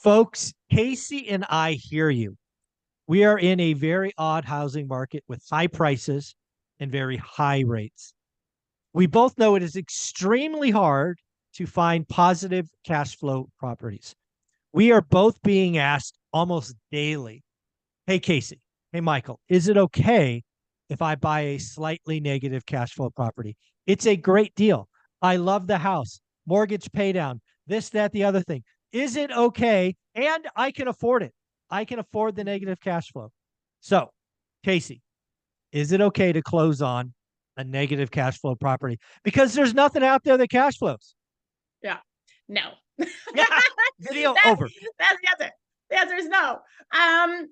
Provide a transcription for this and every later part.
Folks, Casey and I hear you. We are in a very odd housing market with high prices and very high rates. We both know it is extremely hard to find positive cash flow properties. We are both being asked almost daily, hey, Casey, hey, Michael, is it okay if I buy a slightly negative cash flow property? It's a great deal. I love the house, mortgage pay down, this, that, the other thing. Is it okay? And I can afford it. I can afford the negative cash flow. So, Casey, is it okay to close on a negative cash flow property? Because there's nothing out there that cash flows. Yeah. No. Yeah. Video over. That's the answer. The answer is no. And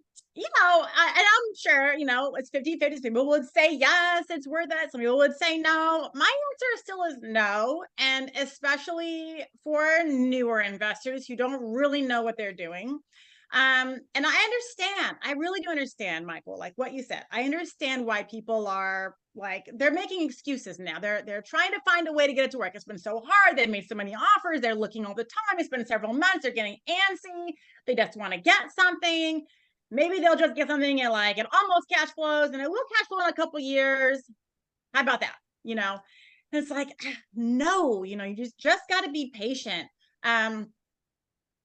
I'm sure, it's 50-50. Some people would say yes, it's worth it. Some people would say no. My answer still is no. And especially for newer investors who don't really know what they're doing. And I understand. I really do understand, Michael, like what you said. I understand why people are like, they're making excuses now. They're trying to find a way to get it to work. It's been so hard. They've made so many offers. They're looking all the time. It's been several months. They're getting antsy. They just want to get something. Maybe they'll just get something and like it almost cash flows and it will cash flow in a couple years. How about that? And it's like, no, you just got to be patient.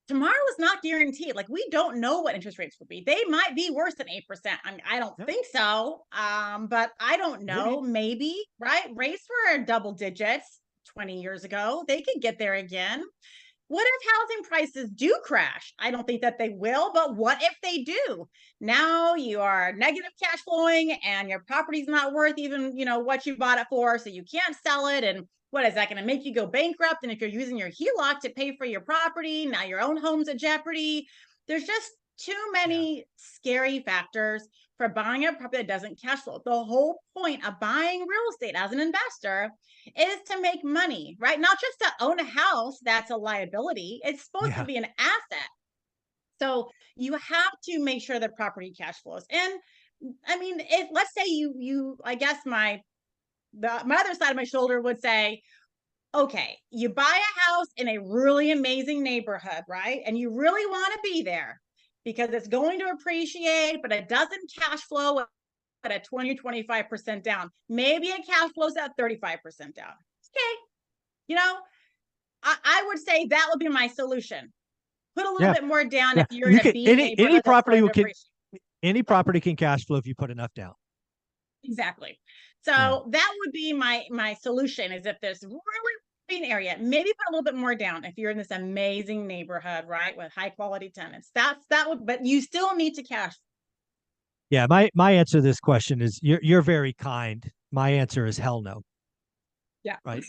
Tomorrow is not guaranteed. Like, we don't know what interest rates will be. They might be worse than 8%. I mean, I don't think so. But I don't know. Maybe, right? Rates were double digits 20 years ago. They could get there again. What if housing prices do crash? I don't think that they will, but what if they do? Now you are negative cash flowing and your property's not worth even, what you bought it for. So you can't sell it. And what is that going to make you go bankrupt? And if you're using your HELOC to pay for your property, now your own home's at jeopardy. There's just too many scary factors for buying a property that doesn't cash flow. The whole point of buying real estate as an investor is to make money, right? Not just to own a house that's a liability. It's supposed to be an asset. So you have to make sure that property cash flows. And I mean, if let's say I guess my other side of my shoulder would say, okay, you buy a house in a really amazing neighborhood, right? And you really want to be there because it's going to appreciate, but it doesn't cash flow at a 20 or 25% down. Maybe it cash flows at 35% down. Okay. I would say that would be my solution. Put a little bit more down if you're in a B neighborhood. Any property can cash flow if you put enough down. Exactly. So that would be my solution is if there's really an area, maybe put a little bit more down if you're in this amazing neighborhood, right? With high quality tenants. That would, but you still need to cash. Yeah, my answer to this question is you're very kind. My answer is hell no. Yeah. Right.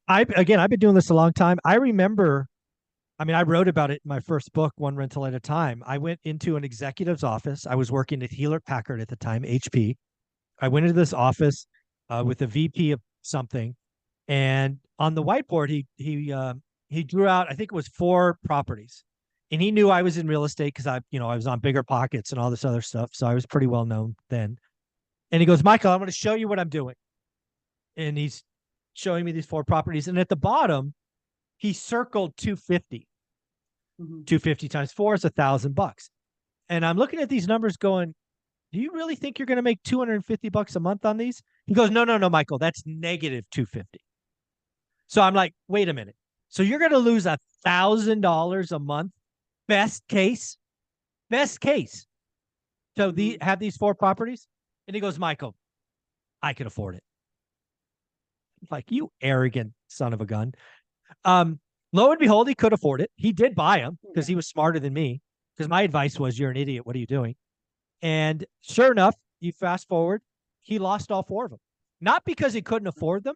I've been doing this a long time. I remember, I wrote about it in my first book, One Rental at a Time. I went into an executive's office. I was working at Hewlett Packard at the time, HP. I went into this office with a VP of something, and on the whiteboard, he drew out, I think it was 4 properties, and he knew I was in real estate because I was on Bigger Pockets and all this other stuff, so I was pretty well known then. And he goes, Michael, I'm going to show you what I'm doing, and he's showing me these 4 properties, and at the bottom, he circled 250. 250 times 4 is $1,000, and I'm looking at these numbers going, do you really think you're going to make $250 a month on these? He goes, no, Michael, that's negative 250. So I'm like, wait a minute. So you're going to lose $1,000 a month. Best case. So have these 4 properties. And he goes, Michael, I can afford it. I'm like, you arrogant son of a gun. Lo and behold, he could afford it. He did buy them because he was smarter than me. Because my advice was, you're an idiot. What are you doing? And sure enough, you fast forward, he lost all 4 of them. Not because he couldn't afford them,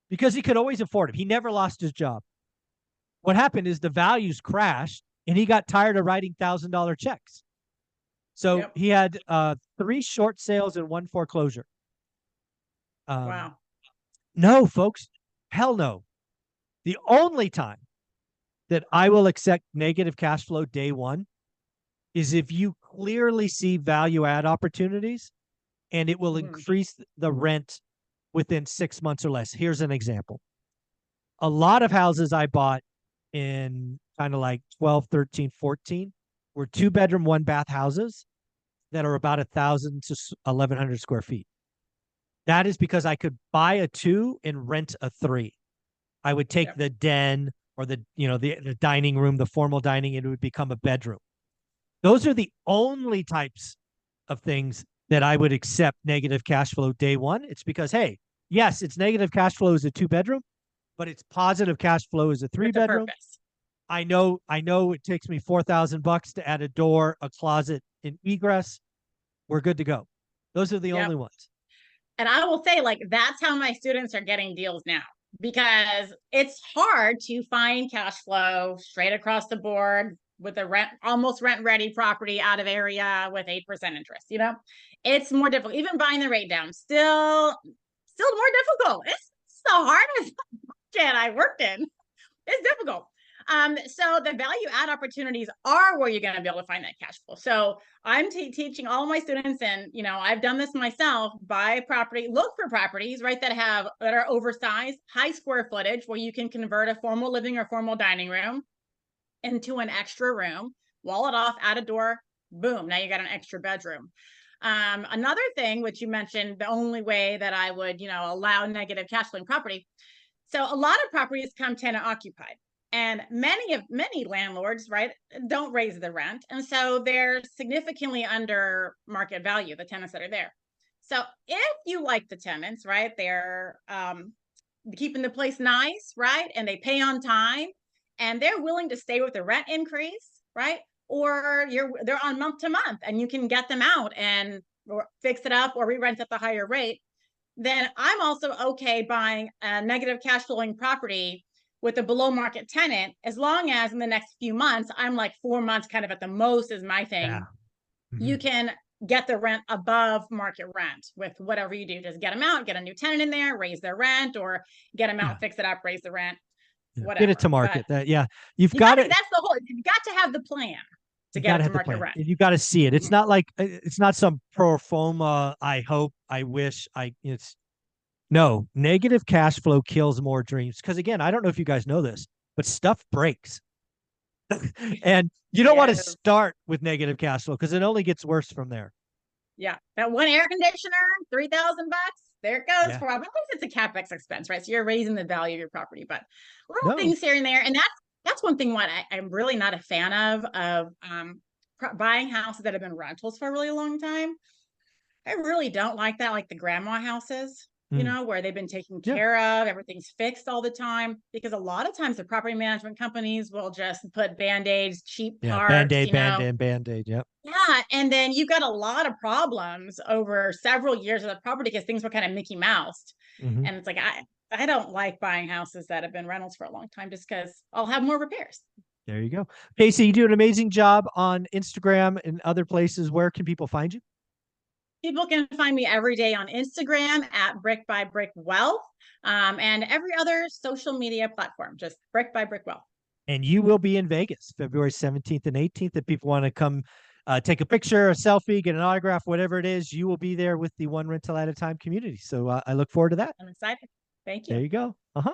because he could always afford them. He never lost his job. What happened is the values crashed, and he got tired of writing $1,000 checks. So he had 3 short sales and 1 foreclosure. Wow. No, folks, hell no. The only time that I will accept negative cash flow day one is if you clearly see value add opportunities and it will increase the rent within 6 months or less. Here's an example. A lot of houses I bought in kind of like 12, 13, 14, were 2-bedroom, 1-bath houses that are about 1,000 to 1,100 square feet. That is because I could buy a 2 and rent a 3. I would take Yep. the den or the dining room, the formal dining, and it would become a bedroom. Those are the only types of things that I would accept negative cash flow day one. It's because, hey, yes, it's negative cash flow as a 2-bedroom, but it's positive cash flow as a With a 3-bedroom. purpose. I know it takes me $4,000 to add a door, a closet, and egress. We're good to go. Those are the Yep. only ones. And I will say, like, that's how my students are getting deals now, because it's hard to find cash flow straight across the board with a almost rent ready property out of area with 8% interest. It's more difficult. Even buying the rate down, still more difficult. It's the hardest market I worked in. It's difficult. So the value add opportunities are where you're going to be able to find that cash flow. So I'm teaching all my students, and I've done this myself. Buy property, look for properties, right, that are oversized, high square footage, where you can convert a formal living or formal dining room into an extra room, wall it off, add a door, boom, now you got an extra bedroom. Another thing, which you mentioned, the only way that I would, allow negative cash flow in property. So a lot of properties come tenant occupied. And many landlords, right, don't raise the rent. And so they're significantly under market value, the tenants that are there. So if you like the tenants, right, they're keeping the place nice, right, and they pay on time, and they're willing to stay with the rent increase, right, or they're on month to month, and you can get them out and or fix it up or re-rent at the higher rate, then I'm also okay buying a negative cash flowing property with a below market tenant, as long as in the next few months, I'm like 4 months kind of at the most is my Yeah. thing. Mm-hmm. You can get the rent above market rent with whatever you do. Just get them out, get a new tenant in there, raise their rent, or get them out, Yeah. fix it up, raise the rent, Get it to whatever. But market. You've got to that's the whole, you've got to have the plan to you get got to it to have the market plan. rent. You got to see it. It's Mhm. not like it's not some pro forma. I hope, I wish, it's no. Negative cash flow kills more dreams. Because again, I don't know if you guys know this, but stuff breaks. And you don't want to Yes. start with negative cash flow because it only gets worse from there. Yeah, that one air conditioner, $3,000. There it goes. Yeah. For at least it's a capex expense, right? So you're raising the value of your property, but little No. things here and there, and that's one thing. What I'm really not a fan of buying houses that have been rentals for a really long time. I really don't like that, like the grandma houses, Mm. where they've been taken Yeah. care of, everything's fixed all the time. Because a lot of times the property management companies will just put band-aids, cheap Yeah. parts, Band-aid, band-aid, band-aid. Yep. yeah, and then you've got a lot of problems over several years of the property because things were kind of Mickey Mouse. Mm-hmm. And it's like I don't like buying houses that have been rentals for a long time just because I'll have more repairs. There you go. Casey, you do an amazing job on Instagram and other places. Where can people find you? People can find me every day on Instagram at Brick by Brick Wealth, and every other social media platform, just Brick by Brick Wealth. And you will be in Vegas February 17th and 18th. If people want to come take a picture, a selfie, get an autograph, whatever it is, you will be there with the One Rental at a Time community. So I look forward to that. I'm excited. Thank There you. you go. Uh-huh.